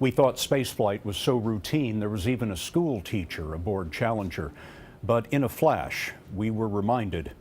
We thought spaceflight was so routine there was even a school teacher aboard Challenger. But in a flash, we were reminded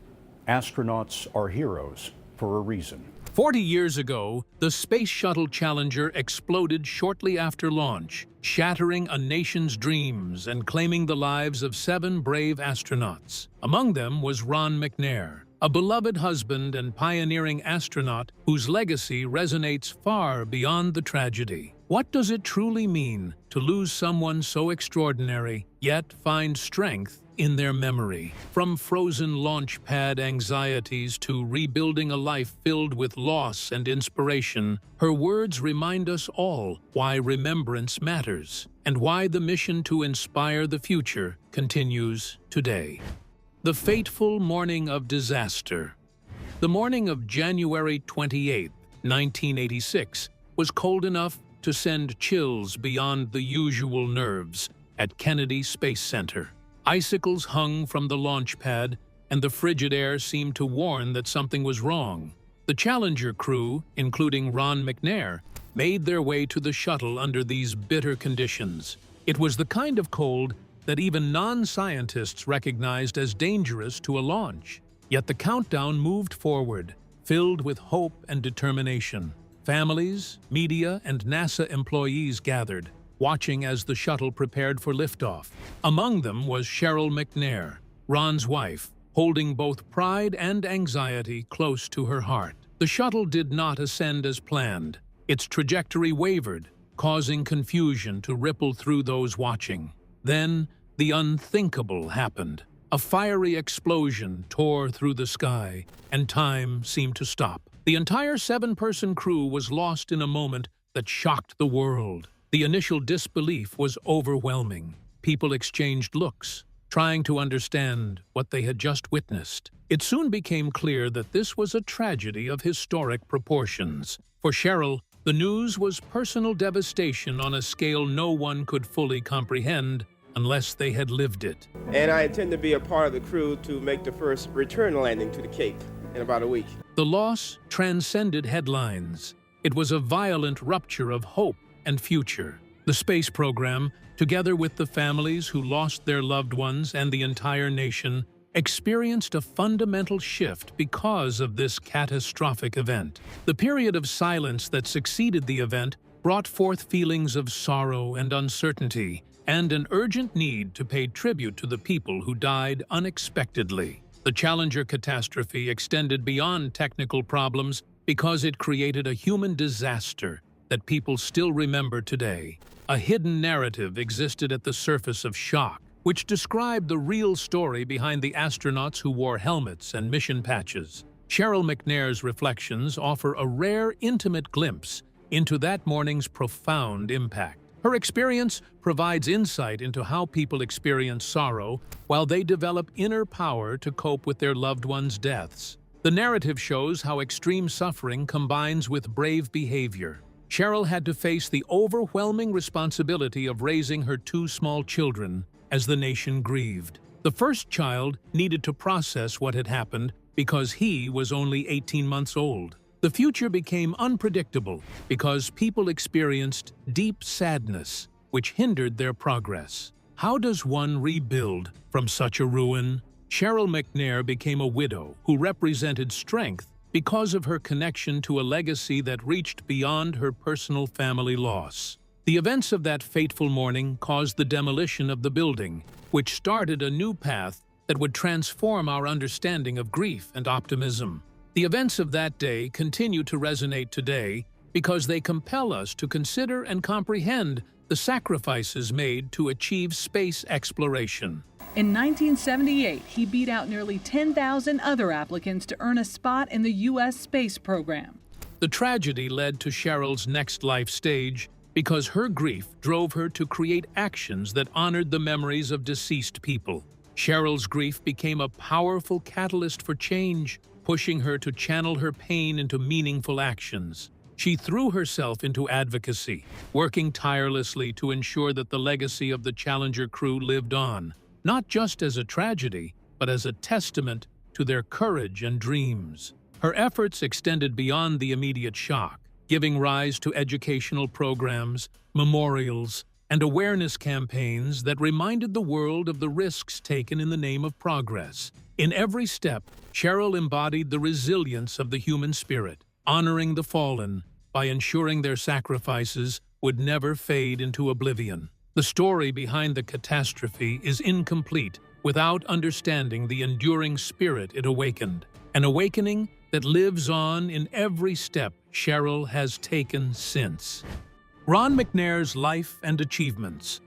astronauts are heroes for a reason. 40 years ago, the Space Shuttle Challenger exploded shortly after launch, shattering a nation's dreams and claiming the lives of 7 brave astronauts. Among them was Ron McNair, a beloved husband and pioneering astronaut whose legacy resonates far beyond the tragedy. What does it truly mean to lose someone so extraordinary, yet find strength in their memory? From frozen launch pad anxieties to rebuilding a life filled with loss and inspiration, her words remind us all why remembrance matters and why the mission to inspire the future continues today. The fateful morning of disaster. The morning of January 28, 1986, was cold enough to send chills beyond the usual nerves at Kennedy Space Center. Icicles hung from the launch pad, and the frigid air seemed to warn that something was wrong. The Challenger crew, including Ron McNair, made their way to the shuttle under these bitter conditions. It was the kind of cold that even non-scientists recognized as dangerous to a launch. Yet the countdown moved forward, filled with hope and determination. Families, media, and NASA employees gathered, watching as the shuttle prepared for liftoff. Among them was Cheryl McNair, Ron's wife, holding both pride and anxiety close to her heart. The shuttle did not ascend as planned. Its trajectory wavered, causing confusion to ripple through those watching. Then, the unthinkable happened. A fiery explosion tore through the sky, and time seemed to stop. The entire 7-person crew was lost in a moment that shocked the world. The initial disbelief was overwhelming. People exchanged looks, trying to understand what they had just witnessed. It soon became clear that this was a tragedy of historic proportions. For Cheryl, the news was personal devastation on a scale no one could fully comprehend unless they had lived it. And I intend to be a part of the crew to make the first return landing to the Cape in about a week. The loss transcended headlines. It was a violent rupture of hope and future. The space program, together with the families who lost their loved ones and the entire nation, experienced a fundamental shift because of this catastrophic event. The period of silence that succeeded the event brought forth feelings of sorrow and uncertainty, and an urgent need to pay tribute to the people who died unexpectedly. The Challenger catastrophe extended beyond technical problems because it created a human disaster that people still remember today. A hidden narrative existed at the surface of shock, which described the real story behind the astronauts who wore helmets and mission patches. Cheryl McNair's reflections offer a rare, intimate glimpse into that morning's profound impact. Her experience provides insight into how people experience sorrow while they develop inner power to cope with their loved ones' deaths. The narrative shows how extreme suffering combines with brave behavior. Cheryl had to face the overwhelming responsibility of raising her 2 small children as the nation grieved. The first child needed to process what had happened because he was only 18 months old. The future became unpredictable because people experienced deep sadness, which hindered their progress. How does one rebuild from such a ruin? Cheryl McNair became a widow who represented strength because of her connection to a legacy that reached beyond her personal family loss. The events of that fateful morning caused the demolition of the building, which started a new path that would transform our understanding of grief and optimism. The events of that day continue to resonate today because they compel us to consider and comprehend the sacrifices made to achieve space exploration. In 1978, he beat out nearly 10,000 other applicants to earn a spot in the U.S. space program. The tragedy led to Cheryl's next life stage because her grief drove her to create actions that honored the memories of deceased people. Cheryl's grief became a powerful catalyst for change, pushing her to channel her pain into meaningful actions. She threw herself into advocacy, working tirelessly to ensure that the legacy of the Challenger crew lived on, not just as a tragedy, but as a testament to their courage and dreams. Her efforts extended beyond the immediate shock, giving rise to educational programs, memorials, and awareness campaigns that reminded the world of the risks taken in the name of progress. In every step, Cheryl embodied the resilience of the human spirit, honoring the fallen by ensuring their sacrifices would never fade into oblivion. The story behind the catastrophe is incomplete without understanding the enduring spirit it awakened, an awakening that lives on in every step Cheryl has taken since. Ron McNair's life and achievements.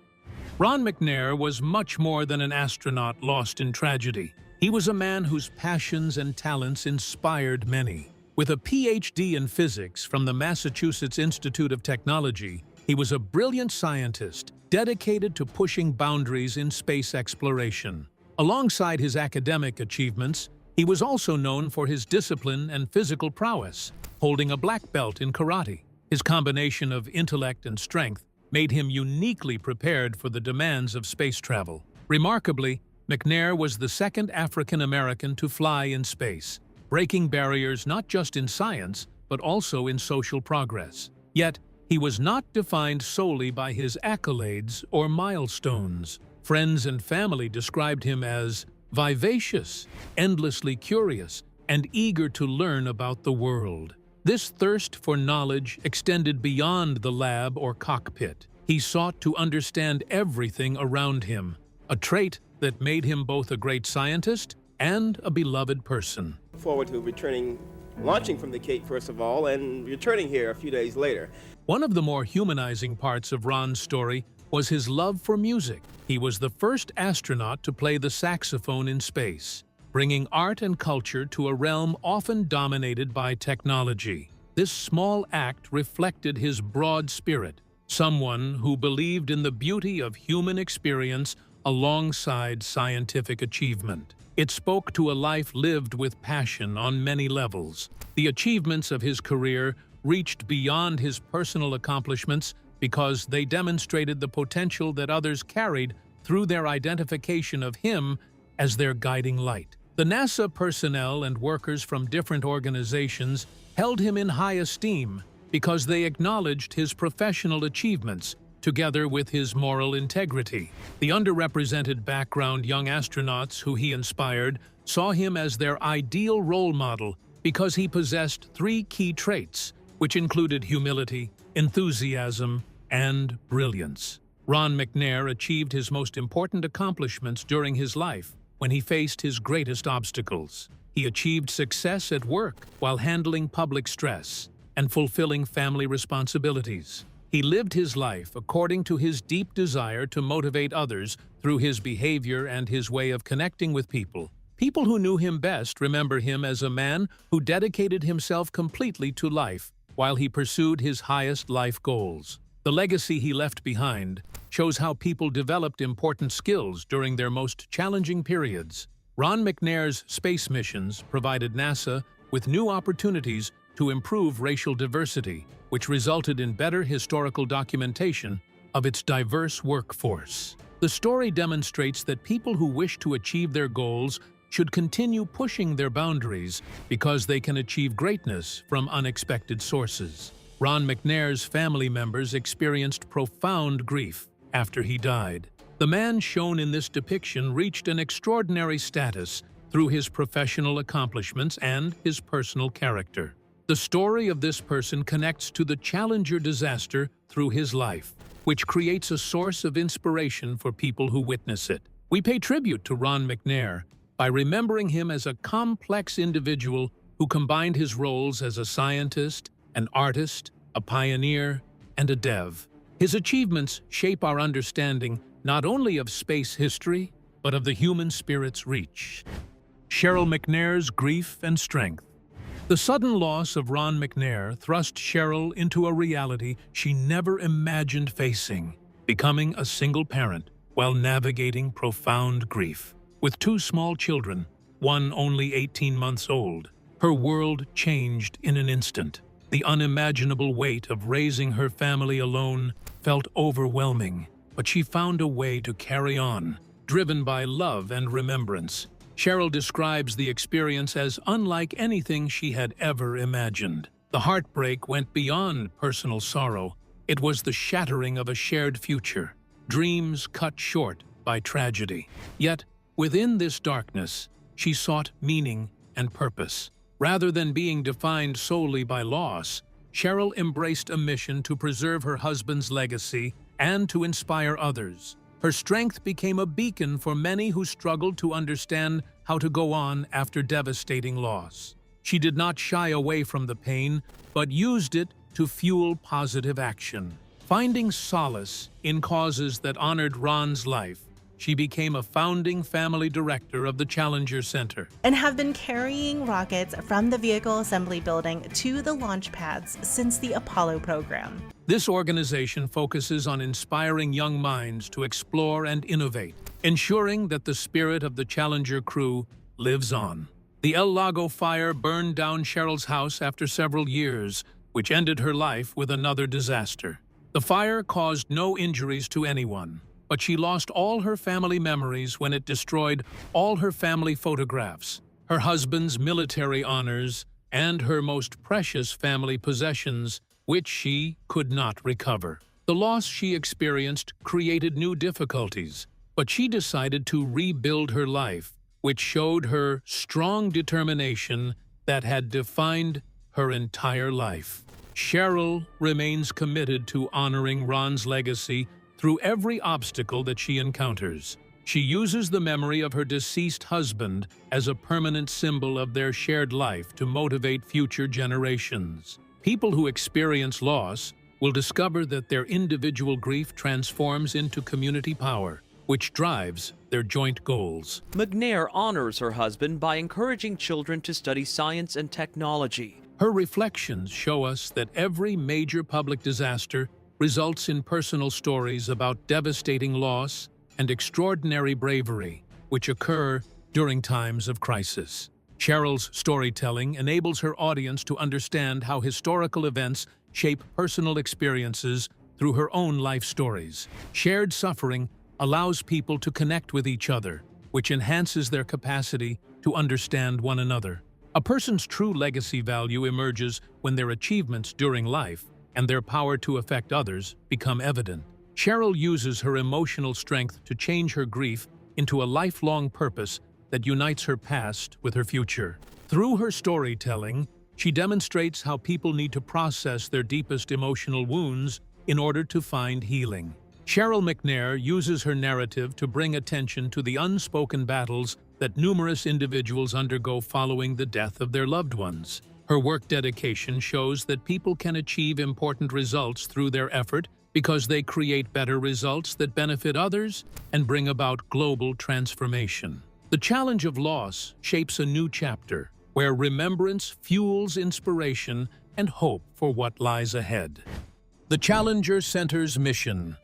Ron McNair was much more than an astronaut lost in tragedy. He was a man whose passions and talents inspired many. With a PhD in physics from the Massachusetts Institute of Technology, he was a brilliant scientist dedicated to pushing boundaries in space exploration. Alongside his academic achievements, he was also known for his discipline and physical prowess, holding a black belt in karate. His combination of intellect and strength made him uniquely prepared for the demands of space travel. Remarkably, McNair was the second African American to fly in space, breaking barriers not just in science, but also in social progress. Yet, he was not defined solely by his accolades or milestones. Friends and family described him as vivacious, endlessly curious, and eager to learn about the world. This thirst for knowledge extended beyond the lab or cockpit. He sought to understand everything around him, a trait that made him both a great scientist and a beloved person. Forward to launching from the Cape first of all, and returning here a few days later. One of the more humanizing parts of Ron's story was his love for music. He was the first astronaut to play the saxophone in space, bringing art and culture to a realm often dominated by technology. This small act reflected his broad spirit, someone who believed in the beauty of human experience alongside scientific achievement. It spoke to a life lived with passion on many levels. The achievements of his career reached beyond his personal accomplishments because they demonstrated the potential that others carried through their identification of him as their guiding light. The NASA personnel and workers from different organizations held him in high esteem because they acknowledged his professional achievements together with his moral integrity. The underrepresented background young astronauts who he inspired saw him as their ideal role model because he possessed three key traits, which included humility, enthusiasm, and brilliance. Ron McNair achieved his most important accomplishments during his life when he faced his greatest obstacles. He achieved success at work while handling public stress and fulfilling family responsibilities. He lived his life according to his deep desire to motivate others through his behavior and his way of connecting with people. People who knew him best remember him as a man who dedicated himself completely to life while he pursued his highest life goals. The legacy he left behind shows how people developed important skills during their most challenging periods. Ron McNair's space missions provided NASA with new opportunities to improve racial diversity, which resulted in better historical documentation of its diverse workforce. The story demonstrates that people who wish to achieve their goals should continue pushing their boundaries because they can achieve greatness from unexpected sources. Ron McNair's family members experienced profound grief after he died. The man shown in this depiction reached an extraordinary status through his professional accomplishments and his personal character. The story of this person connects to the Challenger disaster through his life, which creates a source of inspiration for people who witness it. We pay tribute to Ron McNair by remembering him as a complex individual who combined his roles as a scientist, an artist, a pioneer, and a dev. His achievements shape our understanding not only of space history, but of the human spirit's reach. Cheryl McNair's grief and strength. The sudden loss of Ron McNair thrust Cheryl into a reality she never imagined facing, becoming a single parent while navigating profound grief. With two small children, one only 18 months old, her world changed in an instant. The unimaginable weight of raising her family alone felt overwhelming, but she found a way to carry on, driven by love and remembrance. Cheryl describes the experience as unlike anything she had ever imagined. The heartbreak went beyond personal sorrow It was the shattering of a shared future, dreams cut short by tragedy. Yet, within this darkness, she sought meaning and purpose. Rather than being defined solely by loss, Cheryl embraced a mission to preserve her husband's legacy and to inspire others. Her strength became a beacon for many who struggled to understand how to go on after devastating loss. She did not shy away from the pain, but used it to fuel positive action. Finding solace in causes that honored Ron's life, she became a founding family director of the Challenger Center. And have been carrying rockets from the vehicle assembly building to the launch pads since the Apollo program. This organization focuses on inspiring young minds to explore and innovate, ensuring that the spirit of the Challenger crew lives on. The El Lago fire burned down Cheryl's house after several years, which ended her life with another disaster. The fire caused no injuries to anyone, but she lost all her family memories when it destroyed all her family photographs, her husband's military honors, and her most precious family possessions, which she could not recover. The loss she experienced created new difficulties, but she decided to rebuild her life, which showed her strong determination that had defined her entire life. Cheryl remains committed to honoring Ron's legacy through every obstacle that she encounters. She uses the memory of her deceased husband as a permanent symbol of their shared life to motivate future generations. People who experience loss will discover that their individual grief transforms into community power, which drives their joint goals. McNair honors her husband by encouraging children to study science and technology. Her reflections show us that every major public disaster results in personal stories about devastating loss and extraordinary bravery, which occur during times of crisis. Cheryl's storytelling enables her audience to understand how historical events shape personal experiences through her own life stories. Shared suffering allows people to connect with each other, which enhances their capacity to understand one another. A person's true legacy value emerges when their achievements during life and their power to affect others become evident. Cheryl uses her emotional strength to change her grief into a lifelong purpose that unites her past with her future. Through her storytelling, she demonstrates how people need to process their deepest emotional wounds in order to find healing. Cheryl McNair uses her narrative to bring attention to the unspoken battles that numerous individuals undergo following the death of their loved ones. Her work dedication shows that people can achieve important results through their effort because they create better results that benefit others and bring about global transformation. The challenge of loss shapes a new chapter, where remembrance fuels inspiration and hope for what lies ahead. The Challenger Center's mission.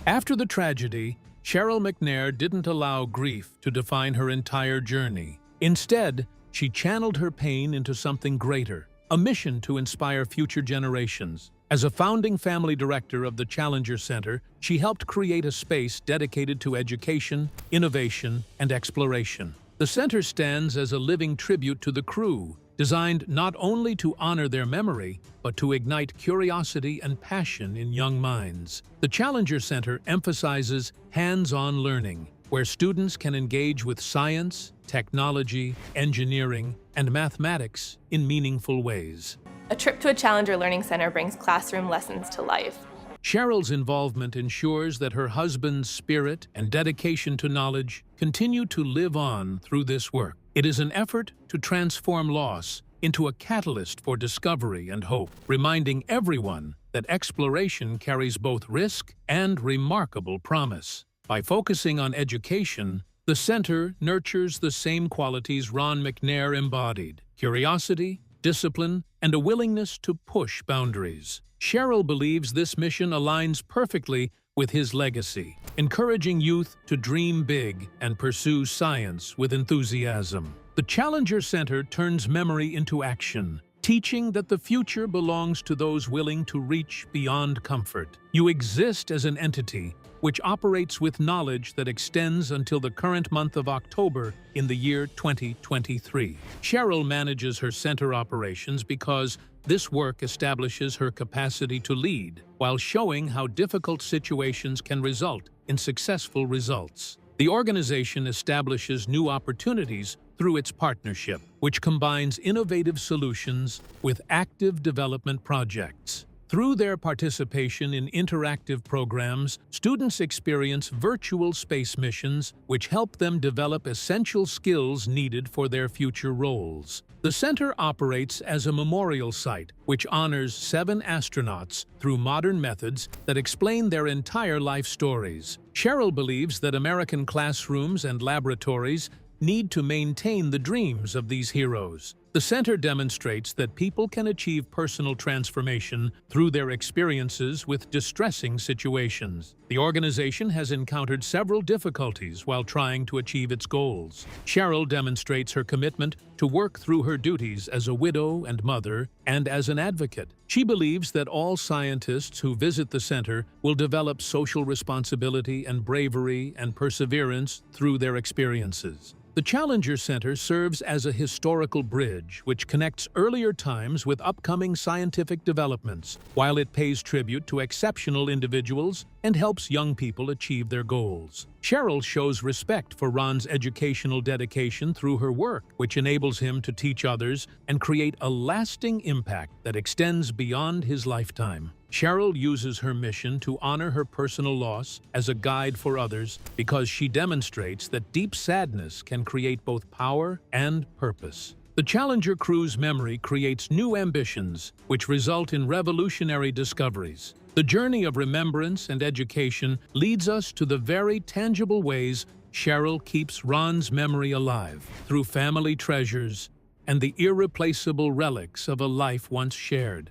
After the tragedy, Cheryl McNair didn't allow grief to define her entire journey. Instead, she channeled her pain into something greater, a mission to inspire future generations. As a founding family director of the Challenger Center, she helped create a space dedicated to education, innovation, and exploration. The center stands as a living tribute to the crew, designed not only to honor their memory, but to ignite curiosity and passion in young minds. The Challenger Center emphasizes hands-on learning, where students can engage with science, technology, engineering, and mathematics in meaningful ways. A trip to a Challenger Learning Center brings classroom lessons to life. Cheryl's involvement ensures that her husband's spirit and dedication to knowledge continue to live on through this work. It is an effort to transform loss into a catalyst for discovery and hope, reminding everyone that exploration carries both risk and remarkable promise. By focusing on education, the center nurtures the same qualities Ron McNair embodied: curiosity, discipline, and a willingness to push boundaries. Cheryl believes this mission aligns perfectly with his legacy, encouraging youth to dream big and pursue science with enthusiasm. The Challenger Center turns memory into action, teaching that the future belongs to those willing to reach beyond comfort. You exist as an entity which operates with knowledge that extends until the current month of October in the year 2023. Cheryl manages her center operations because this work establishes her capacity to lead while showing how difficult situations can result in successful results. The organization establishes new opportunities through its partnership, which combines innovative solutions with active development projects. Through their participation in interactive programs, students experience virtual space missions which help them develop essential skills needed for their future roles. The center operates as a memorial site which honors 7 astronauts through modern methods that explain their entire life stories. Cheryl believes that American classrooms and laboratories need to maintain the dreams of these heroes. The center demonstrates that people can achieve personal transformation through their experiences with distressing situations. The organization has encountered several difficulties while trying to achieve its goals. Cheryl demonstrates her commitment to work through her duties as a widow and mother and as an advocate. She believes that all scientists who visit the center will develop social responsibility and bravery and perseverance through their experiences. The Challenger Center serves as a historical bridge which connects earlier times with upcoming scientific developments, while it pays tribute to exceptional individuals and helps young people achieve their goals. Cheryl shows respect for Ron's educational dedication through her work, which enables him to teach others and create a lasting impact that extends beyond his lifetime. Cheryl uses her mission to honor her personal loss as a guide for others because she demonstrates that deep sadness can create both power and purpose. The Challenger crew's memory creates new ambitions, which result in revolutionary discoveries. The journey of remembrance and education leads us to the very tangible ways Cheryl keeps Ron's memory alive, through family treasures and the irreplaceable relics of a life once shared.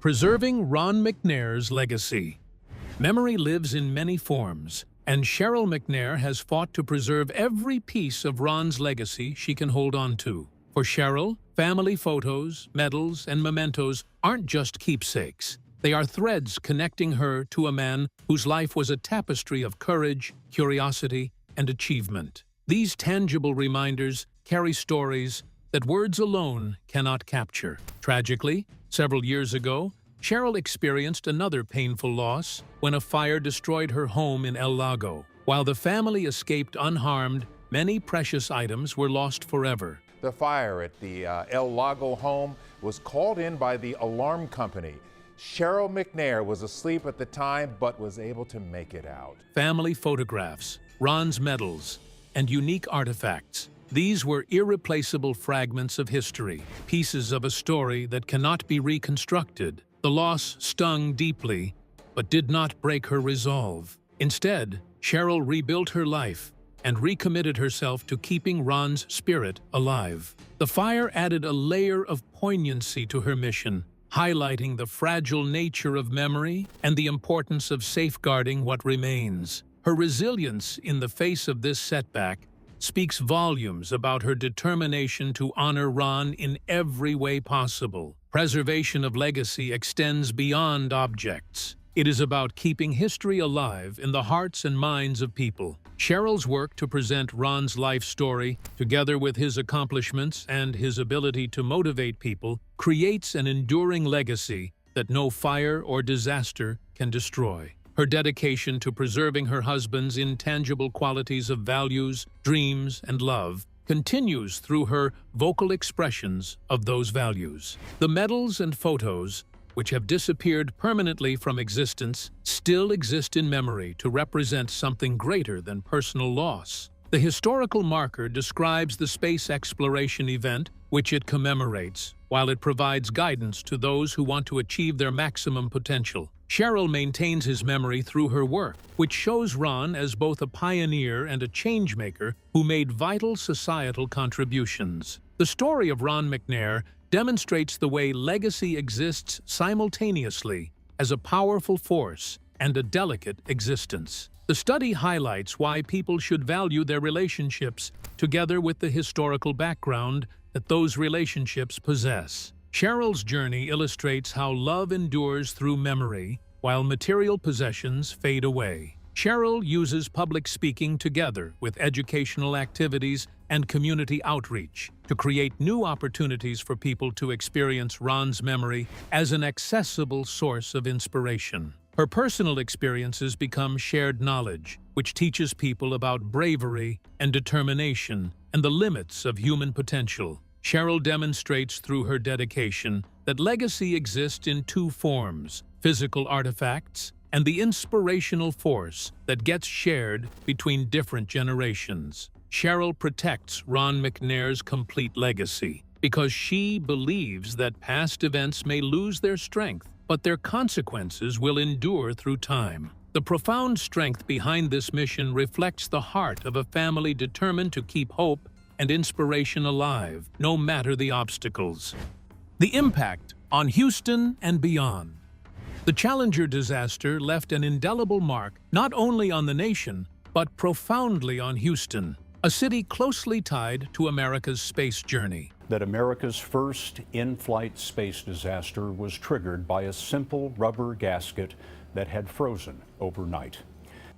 Preserving Ron McNair's legacy. Memory lives in many forms, and Cheryl McNair has fought to preserve every piece of Ron's legacy she can hold on to. For Cheryl, family photos, medals, and mementos aren't just keepsakes. They are threads connecting her to a man whose life was a tapestry of courage, curiosity, and achievement. These tangible reminders carry stories that words alone cannot capture. Tragically, several years ago, Cheryl experienced another painful loss when a fire destroyed her home in El Lago. While the family escaped unharmed, many precious items were lost forever. The fire at the El Lago home was called in by the alarm company. Cheryl McNair was asleep at the time but was able to make it out. Family photographs, Ron's medals, and unique artifacts. These were irreplaceable fragments of history, pieces of a story that cannot be reconstructed. The loss stung deeply, but did not break her resolve. Instead, Cheryl rebuilt her life and recommitted herself to keeping Ron's spirit alive. The fire added a layer of poignancy to her mission, highlighting the fragile nature of memory and the importance of safeguarding what remains. Her resilience in the face of this setback speaks volumes about her determination to honor Ron in every way possible. Preservation of legacy extends beyond objects. It is about keeping history alive in the hearts and minds of people. Cheryl's work to present Ron's life story, together with his accomplishments and his ability to motivate people, creates an enduring legacy that no fire or disaster can destroy. Her dedication to preserving her husband's intangible qualities of values, dreams, and love continues through her vocal expressions of those values. The medals and photos, which have disappeared permanently from existence, still exist in memory to represent something greater than personal loss. The historical marker describes the space exploration event which it commemorates, while it provides guidance to those who want to achieve their maximum potential. Cheryl maintains his memory through her work, which shows Ron as both a pioneer and a changemaker who made vital societal contributions. The story of Ron McNair demonstrates the way legacy exists simultaneously as a powerful force and a delicate existence. The study highlights why people should value their relationships together with the historical background that those relationships possess. Cheryl's journey illustrates how love endures through memory, while material possessions fade away. Cheryl uses public speaking together with educational activities and community outreach to create new opportunities for people to experience Ron's memory as an accessible source of inspiration. Her personal experiences become shared knowledge, which teaches people about bravery and determination and the limits of human potential. Cheryl demonstrates through her dedication that legacy exists in two forms: physical artifacts and the inspirational force that gets shared between different generations. Cheryl protects Ron McNair's complete legacy because she believes that past events may lose their strength, but their consequences will endure through time. The profound strength behind this mission reflects the heart of a family determined to keep hope and inspiration alive, no matter the obstacles. The impact on Houston and beyond. The Challenger disaster left an indelible mark not only on the nation, but profoundly on Houston, a city closely tied to America's space journey. That America's first in-flight space disaster was triggered by a simple rubber gasket that had frozen overnight.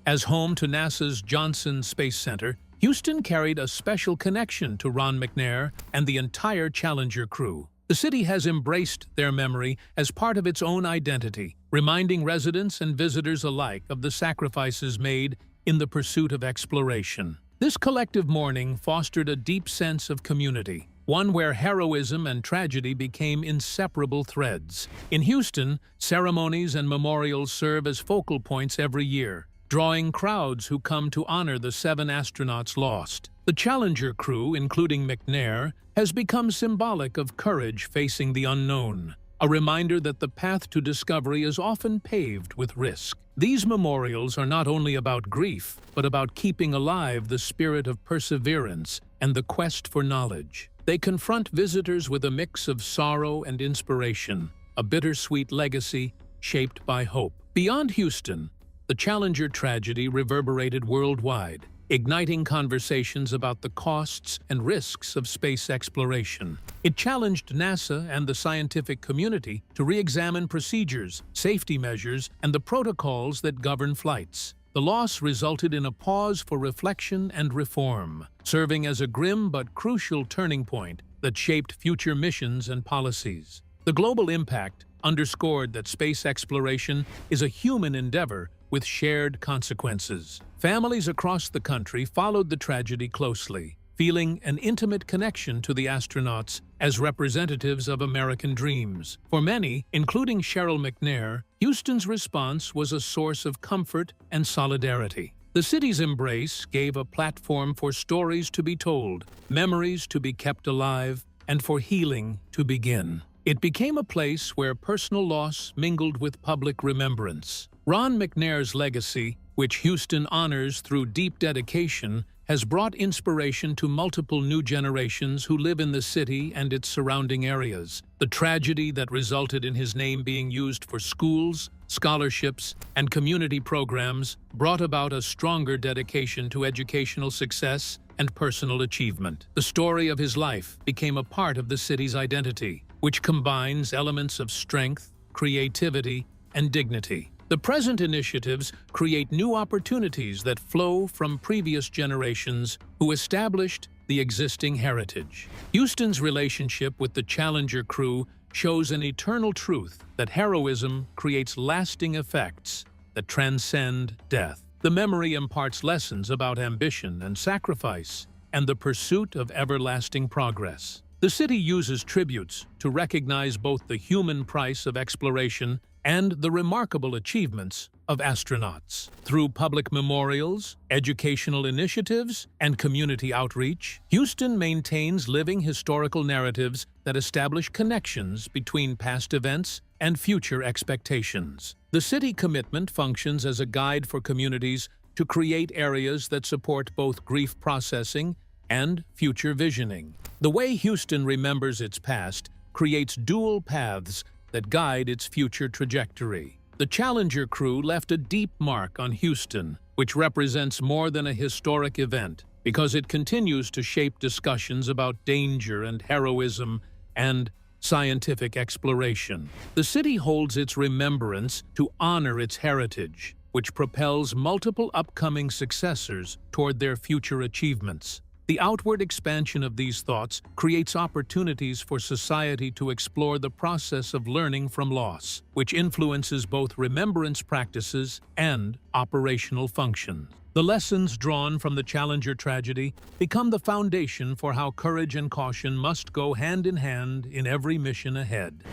As home to NASA's Johnson Space Center, Houston carried a special connection to Ron McNair and the entire Challenger crew. The city has embraced their memory as part of its own identity, reminding residents and visitors alike of the sacrifices made in the pursuit of exploration. This collective mourning fostered a deep sense of community, one where heroism and tragedy became inseparable threads. In Houston, ceremonies and memorials serve as focal points every year, drawing crowds who come to honor the 7 astronauts lost. The Challenger crew, including McNair, has become symbolic of courage facing the unknown, a reminder that the path to discovery is often paved with risk. These memorials are not only about grief, but about keeping alive the spirit of perseverance and the quest for knowledge. They confront visitors with a mix of sorrow and inspiration, a bittersweet legacy shaped by hope. Beyond Houston, the Challenger tragedy reverberated worldwide, igniting conversations about the costs and risks of space exploration. It challenged NASA and the scientific community to re-examine procedures, safety measures, and the protocols that govern flights. The loss resulted in a pause for reflection and reform, serving as a grim but crucial turning point that shaped future missions and policies. The global impact underscored that space exploration is a human endeavor with shared consequences. Families across the country followed the tragedy closely, feeling an intimate connection to the astronauts as representatives of American dreams. For many, including Cheryl McNair, Houston's response was a source of comfort and solidarity. The city's embrace gave a platform for stories to be told, memories to be kept alive, and for healing to begin. It became a place where personal loss mingled with public remembrance. Ron McNair's legacy, which Houston honors through deep dedication, has brought inspiration to multiple new generations who live in the city and its surrounding areas. The tragedy that resulted in his name being used for schools, scholarships, and community programs brought about a stronger dedication to educational success and personal achievement. The story of his life became a part of the city's identity, which combines elements of strength, creativity, and dignity. The present initiatives create new opportunities that flow from previous generations who established the existing heritage. Houston's relationship with the Challenger crew shows an eternal truth that heroism creates lasting effects that transcend death. The memory imparts lessons about ambition and sacrifice and the pursuit of everlasting progress. The city uses tributes to recognize both the human price of exploration and the remarkable achievements of astronauts. Through public memorials, educational initiatives, and community outreach, Houston maintains living historical narratives that establish connections between past events and future expectations. The city commitment functions as a guide for communities to create areas that support both grief processing and future visioning. The way Houston remembers its past creates dual paths that guide its future trajectory. The Challenger crew left a deep mark on Houston, which represents more than a historic event, because it continues to shape discussions about danger and heroism and scientific exploration. The city holds its remembrance to honor its heritage, which propels multiple upcoming successors toward their future achievements. The outward expansion of these thoughts creates opportunities for society to explore the process of learning from loss, which influences both remembrance practices and operational functions. The lessons drawn from the Challenger tragedy become the foundation for how courage and caution must go hand in hand in every mission ahead.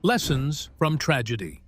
Lessons from tragedy.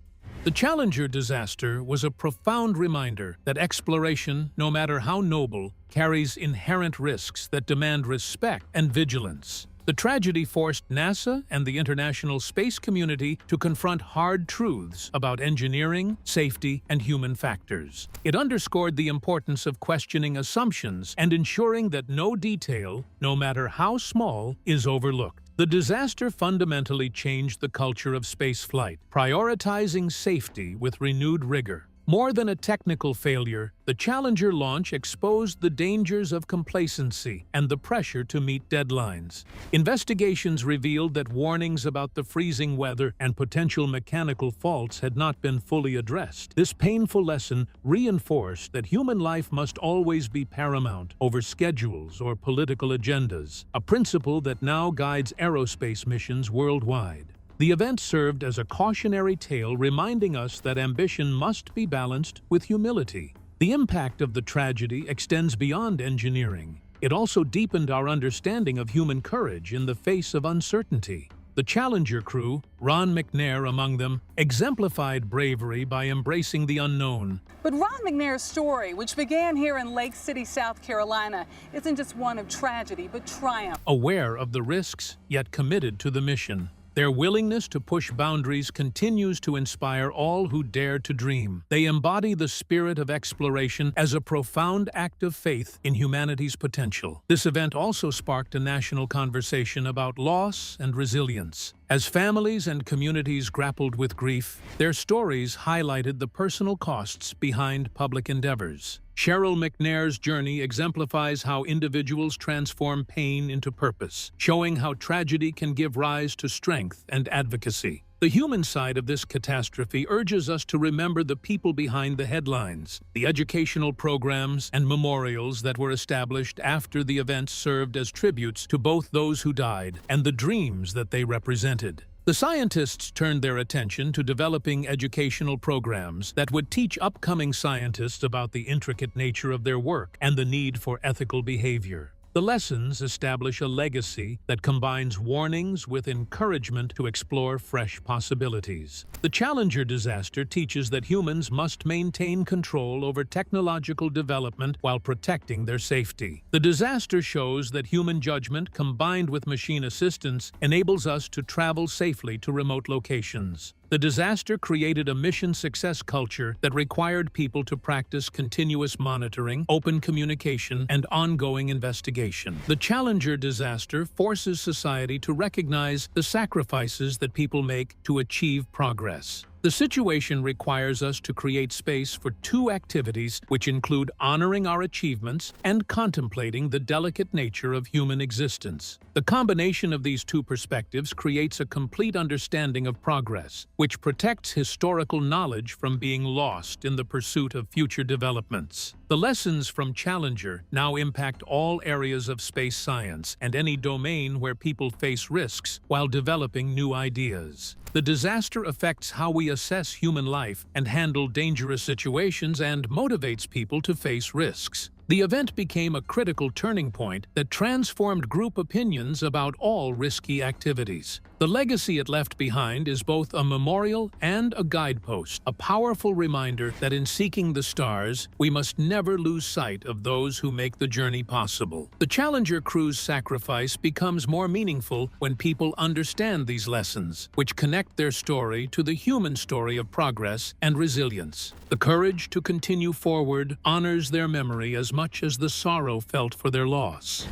The Challenger disaster was a profound reminder that exploration, no matter how noble, carries inherent risks that demand respect and vigilance. The tragedy forced NASA and the international space community to confront hard truths about engineering, safety, and human factors. It underscored the importance of questioning assumptions and ensuring that no detail, no matter how small, is overlooked. The disaster fundamentally changed the culture of spaceflight, prioritizing safety with renewed rigor. More than a technical failure, the Challenger launch exposed the dangers of complacency and the pressure to meet deadlines. Investigations revealed that warnings about the freezing weather and potential mechanical faults had not been fully addressed. This painful lesson reinforced that human life must always be paramount over schedules or political agendas, a principle that now guides aerospace missions worldwide. The event served as a cautionary tale reminding us that ambition must be balanced with humility. The impact of the tragedy extends beyond engineering. It also deepened our understanding of human courage in the face of uncertainty. The Challenger crew, Ron McNair among them, exemplified bravery by embracing the unknown. But Ron McNair's story, which began here in Lake City, South Carolina, isn't just one of tragedy, but triumph. Aware of the risks, yet committed to the mission. Their willingness to push boundaries continues to inspire all who dare to dream. They embody the spirit of exploration as a profound act of faith in humanity's potential. This event also sparked a national conversation about loss and resilience. As families and communities grappled with grief, their stories highlighted the personal costs behind public endeavors. Cheryl McNair's journey exemplifies how individuals transform pain into purpose, showing how tragedy can give rise to strength and advocacy. The human side of this catastrophe urges us to remember the people behind the headlines. The educational programs and memorials that were established after the event served as tributes to both those who died and the dreams that they represented. The scientists turned their attention to developing educational programs that would teach upcoming scientists about the intricate nature of their work and the need for ethical behavior. The lessons establish a legacy that combines warnings with encouragement to explore fresh possibilities. The Challenger disaster teaches that humans must maintain control over technological development while protecting their safety. The disaster shows that human judgment combined with machine assistance enables us to travel safely to remote locations. The disaster created a mission success culture that required people to practice continuous monitoring, open communication, and ongoing investigation. The Challenger disaster forces society to recognize the sacrifices that people make to achieve progress. The situation requires us to create space for two activities which include honoring our achievements and contemplating the delicate nature of human existence. The combination of these two perspectives creates a complete understanding of progress, which protects historical knowledge from being lost in the pursuit of future developments. The lessons from Challenger now impact all areas of space science and any domain where people face risks while developing new ideas. The disaster affects how we assess human life and handle dangerous situations and motivates people to face risks. The event became a critical turning point that transformed group opinions about all risky activities. The legacy it left behind is both a memorial and a guidepost, a powerful reminder that in seeking the stars, we must never lose sight of those who make the journey possible. The Challenger crew's sacrifice becomes more meaningful when people understand these lessons, which connect their story to the human story of progress and resilience. The courage to continue forward honors their memory as much as the sorrow felt for their loss.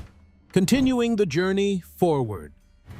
Continuing the journey forward.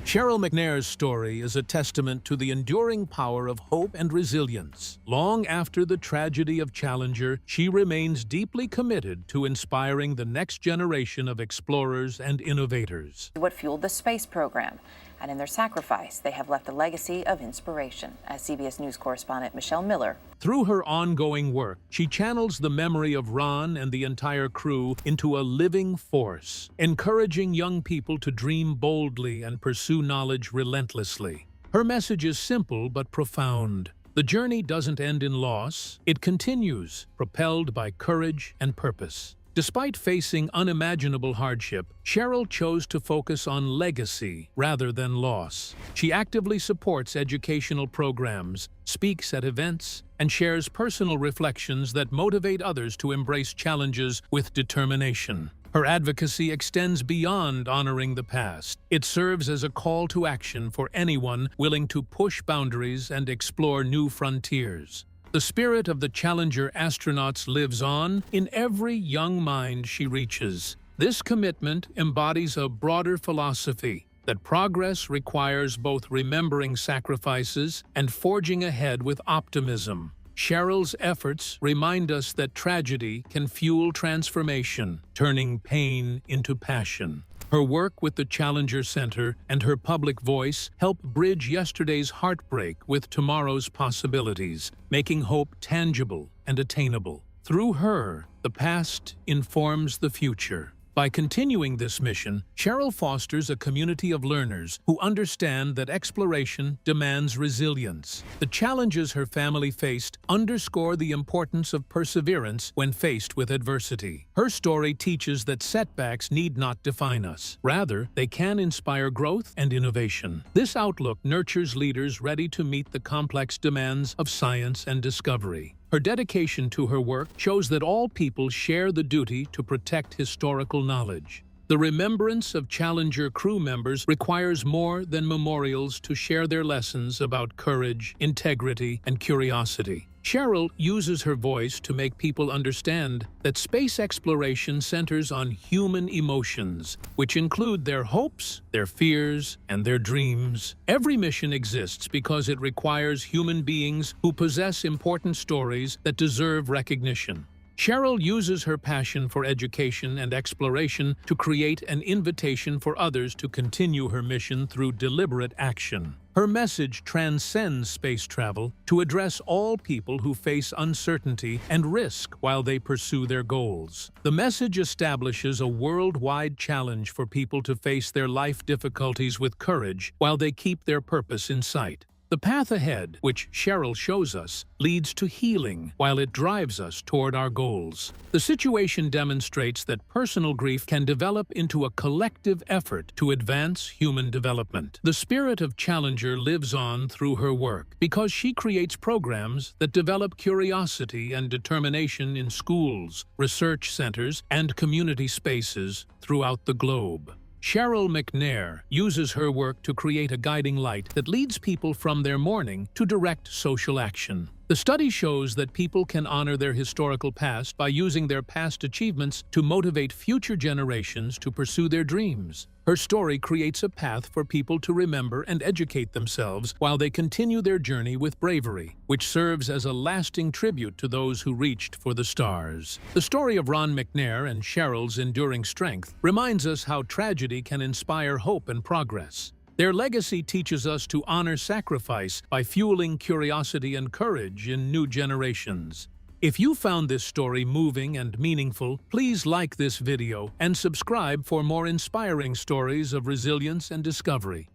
Cheryl McNair's story is a testament to the enduring power of hope and resilience. Long after the tragedy of Challenger, she remains deeply committed to inspiring the next generation of explorers and innovators. What fueled the space program, And in their sacrifice, they have left a legacy of inspiration, as CBS News correspondent Michelle Miller. Through her ongoing work, she channels the memory of Ron and the entire crew into a living force, encouraging young people to dream boldly and pursue knowledge relentlessly. Her message is simple but profound. The journey doesn't end in loss, it continues, propelled by courage and purpose. Despite facing unimaginable hardship, Cheryl chose to focus on legacy rather than loss. She actively supports educational programs, speaks at events, and shares personal reflections that motivate others to embrace challenges with determination. Her advocacy extends beyond honoring the past. It serves as a call to action for anyone willing to push boundaries and explore new frontiers. The spirit of the Challenger astronauts lives on in every young mind she reaches. This commitment embodies a broader philosophy that progress requires both remembering sacrifices and forging ahead with optimism. Cheryl's efforts remind us that tragedy can fuel transformation, turning pain into passion. Her work with the Challenger Center and her public voice help bridge yesterday's heartbreak with tomorrow's possibilities, making hope tangible and attainable. Through her, the past informs the future. By continuing this mission, Cheryl fosters a community of learners who understand that exploration demands resilience. The challenges her family faced underscore the importance of perseverance when faced with adversity. Her story teaches that setbacks need not define us. Rather, they can inspire growth and innovation. This outlook nurtures leaders ready to meet the complex demands of science and discovery. Her dedication to her work shows that all people share the duty to protect historical knowledge. The remembrance of Challenger crew members requires more than memorials to share their lessons about courage, integrity, and curiosity. Cheryl uses her voice to make people understand that space exploration centers on human emotions, which include their hopes, their fears, and their dreams. Every mission exists because it requires human beings who possess important stories that deserve recognition. Cheryl uses her passion for education and exploration to create an invitation for others to continue her mission through deliberate action. Her message transcends space travel to address all people who face uncertainty and risk while they pursue their goals. The message establishes a worldwide challenge for people to face their life difficulties with courage while they keep their purpose in sight. The path ahead, which Cheryl shows us, leads to healing while it drives us toward our goals. The situation demonstrates that personal grief can develop into a collective effort to advance human development. The spirit of Challenger lives on through her work because she creates programs that develop curiosity and determination in schools, research centers, and community spaces throughout the globe. Cheryl McNair uses her work to create a guiding light that leads people from their mourning to direct social action. The study shows that people can honor their historical past by using their past achievements to motivate future generations to pursue their dreams. Her story creates a path for people to remember and educate themselves while they continue their journey with bravery, which serves as a lasting tribute to those who reached for the stars. The story of Ron McNair and Cheryl's enduring strength reminds us how tragedy can inspire hope and progress. Their legacy teaches us to honor sacrifice by fueling curiosity and courage in new generations. If you found this story moving and meaningful, please like this video and subscribe for more inspiring stories of resilience and discovery.